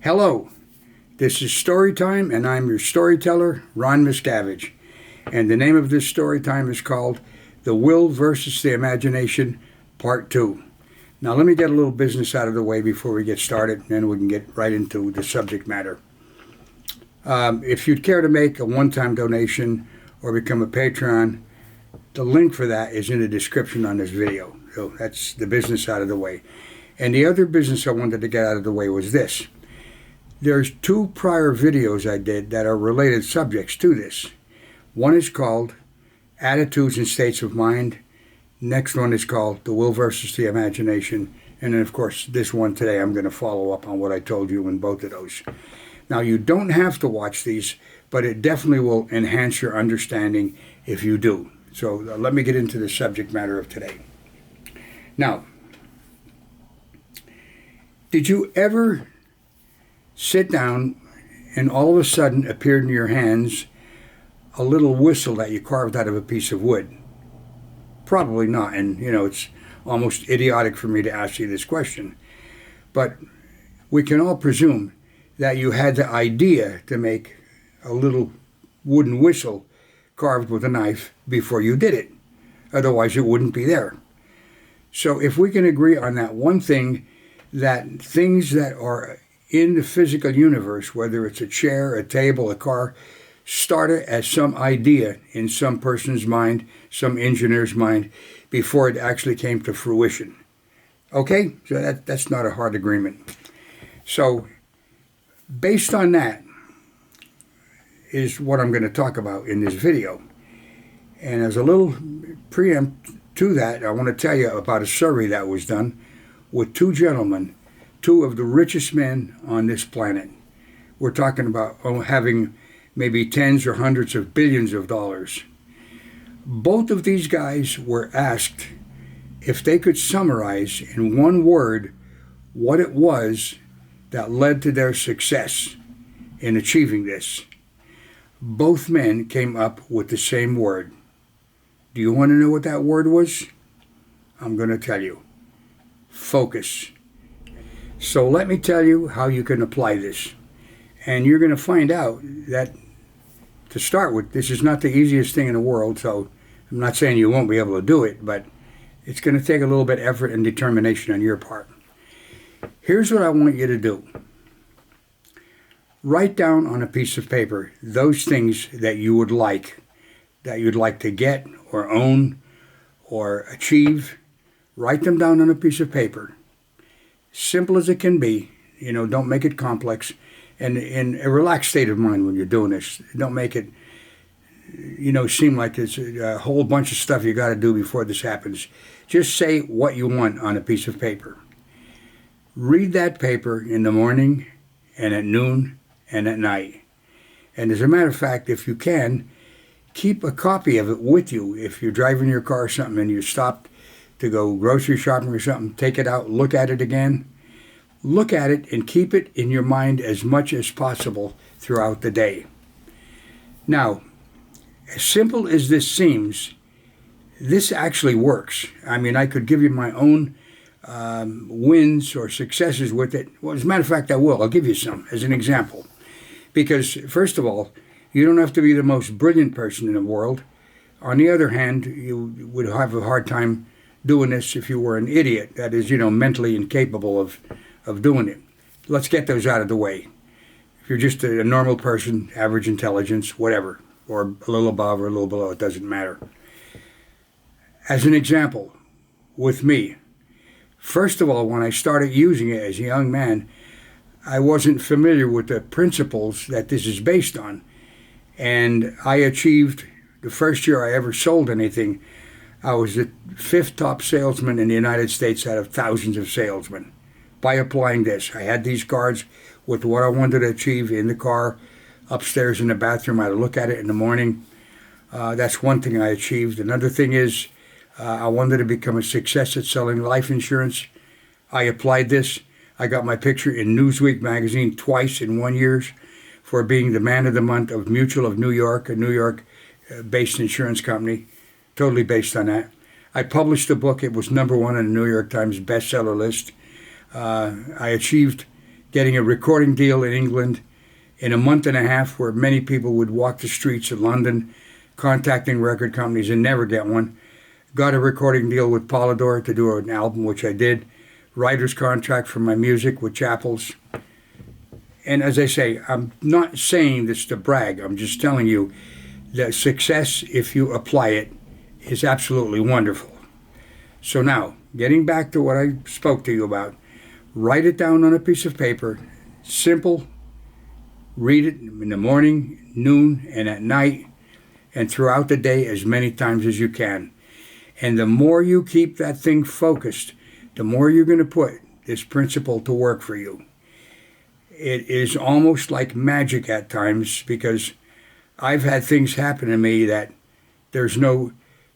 Hello, this is Storytime, and I'm your storyteller, Ron Miscavige. And the name of this storytime is called The Will versus the Imagination, Part 2. Now let me get a little business out of the way before we get started, and then we can get right into the subject matter. If you'd care to make a one-time donation or become a Patreon, the link for that is in the description on this video. So that's the business out of the way. And the other business I wanted to get out of the way was this. There's two prior videos I did that are related subjects to this. One is called Attitudes and States of Mind. Next one is called The Will versus the Imagination. And then, of course, this one today, I'm going to follow up on what I told you in both of those. Now, you don't have to watch these, but it definitely will enhance your understanding if you do. So let me get into the subject matter of today. Now, did you ever sit down and all of a sudden appeared in your hands a little whistle that you carved out of a piece of wood? Probably not, and it's almost idiotic for me to ask you this question. But we can all presume that you had the idea to make a little wooden whistle carved with a knife before you did it. Otherwise it wouldn't be there. So if we can agree on that one thing, that things that are in the physical universe, whether it's a chair, a table, a car, started as some idea in some person's mind, some engineer's mind, before it actually came to fruition. Okay? So that's not a hard agreement. So, based on that is what I'm going to talk about in this video. And as a little preempt to that, I want to tell you about a survey that was done with two gentlemen, two of the richest men on this planet. We're talking about having maybe tens or hundreds of billions of dollars. Both of these guys were asked if they could summarize in one word what it was that led to their success in achieving this. Both men came up with the same word. Do you want to know what that word was? I'm going to tell you. Focus. So let me tell you how you can apply this. And you're going to find out that, to start with, this is not the easiest thing in the world, so I'm not saying you won't be able to do it, but it's going to take a little bit of effort and determination on your part. Here's what I want you to do. Write down on a piece of paper those things that you would like, that you'd like to get or own or achieve. Write them down on a piece of paper. Simple as it can be. Don't make it complex. And in a relaxed state of mind when you're doing this. Don't make it, seem like it's a whole bunch of stuff you got to do before this happens. Just say what you want on a piece of paper. Read that paper in the morning and at noon and at night. And as a matter of fact, if you can, keep a copy of it with you. If you're driving your car or something and you stopped to go grocery shopping or something, take it out, look at it again. Look at it and keep it in your mind as much as possible throughout the day. Now, as simple as this seems, this actually works. I mean, I could give you my own wins or successes with it. Well, as a matter of fact, I will. I'll give you some as an example. Because, first of all, you don't have to be the most brilliant person in the world. On the other hand, you would have a hard time doing this if you were an idiot, that is, mentally incapable of doing it. Let's get those out of the way. If you're just a normal person, average intelligence, whatever, or a little above or a little below, it doesn't matter. As an example, with me, first of all, when I started using it as a young man, I wasn't familiar with the principles that this is based on. And I achieved, the first year I ever sold anything, I was the 5th top salesman in the United States out of thousands of salesmen by applying this. I had these cards with what I wanted to achieve in the car, upstairs in the bathroom. I'd look at it in the morning. That's one thing I achieved. Another thing is I wanted to become a success at selling life insurance. I applied this. I got my picture in Newsweek magazine twice in 1 year for being the man of the month of Mutual of New York, a New York-based insurance company. Totally based on that. I published a book. It was #1 on the New York Times bestseller list. I achieved getting a recording deal in England in a month and a half, where many people would walk the streets of London contacting record companies and never get one. Got a recording deal with Polydor to do an album, which I did. Writer's contract for my music with Chappell's. And as I say, I'm not saying this to brag. I'm just telling you that success, if you apply it, is absolutely wonderful. So now, getting back to what I spoke to you about, write it down on a piece of paper. Simple. Read it in the morning, noon, and at night, and throughout the day as many times as you can. And the more you keep that thing focused, the more you're going to put this principle to work for you. It is almost like magic at times, because I've had things happen to me that there's no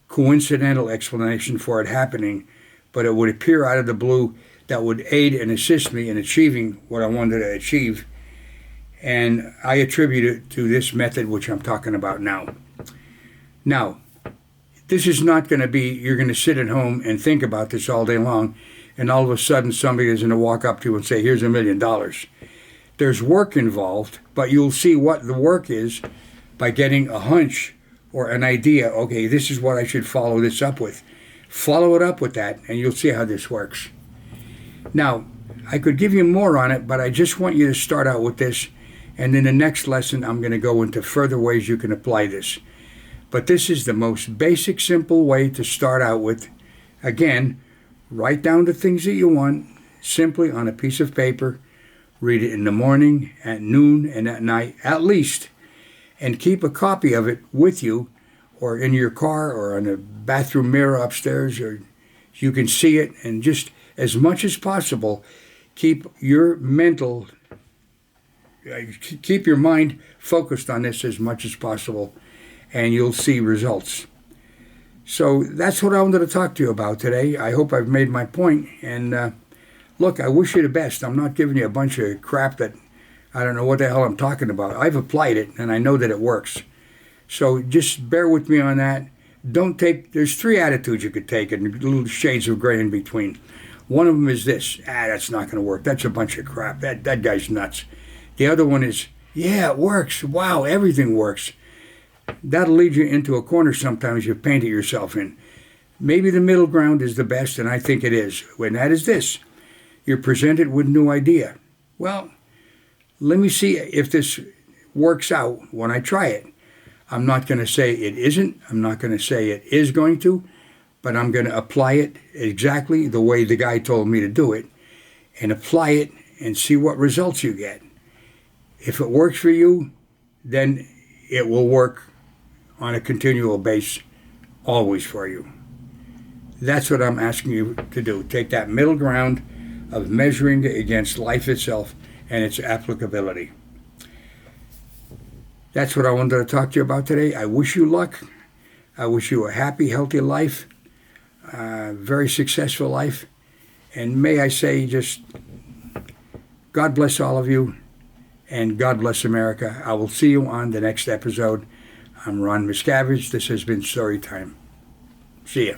coincidental explanation for it happening, but it would appear out of the blue that would aid and assist me in achieving what I wanted to achieve. And I attribute it to this method, which I'm talking about now. Now, this is not going to be, you're going to sit at home and think about this all day long, and all of a sudden somebody is going to walk up to you and say, here's $1 million. There's work involved, but you'll see what the work is by getting a hunch or an idea. Okay, this is what I should follow this up with. Follow it up with that, and you'll see how this works. Now, I could give you more on it, but I just want you to start out with this, and in the next lesson, I'm going to go into further ways you can apply this. But this is the most basic, simple way to start out with. Again, write down the things that you want simply on a piece of paper. Read it in the morning, at noon, and at night, at least. And keep a copy of it with you, or in your car, or on a bathroom mirror upstairs, or you can see it. And just as much as possible, keep your mind focused on this as much as possible, and you'll see results. So that's what I wanted to talk to you about today. I hope I've made my point. And look, I wish you the best. I'm not giving you a bunch of crap that I don't know what the hell I'm talking about. I've applied it, and I know that it works. So just bear with me on that. There's 3 attitudes you could take, and little shades of gray in between. One of them is this: that's not going to work. That's a bunch of crap. That guy's nuts. The other one is, yeah, it works. Wow, everything works. That'll lead you into a corner sometimes you've painted yourself in. Maybe the middle ground is the best, and I think it is. When that is this: you're presented with a new idea. Well, let me see if this works out when I try it. I'm not going to say it isn't. I'm not going to say it is going to, but I'm going to apply it exactly the way the guy told me to do it, and apply it and see what results you get. If it works for you, then it will work on a continual basis, always for you. That's what I'm asking you to do. Take that middle ground of measuring against life itself and its applicability. That's what I wanted to talk to you about today. I wish you luck. I wish you a happy, healthy life, very successful life. And may I say, just God bless all of you, and God bless America. I will see you on the next episode. I'm Ron Miscavige. This has been Storytime. See ya.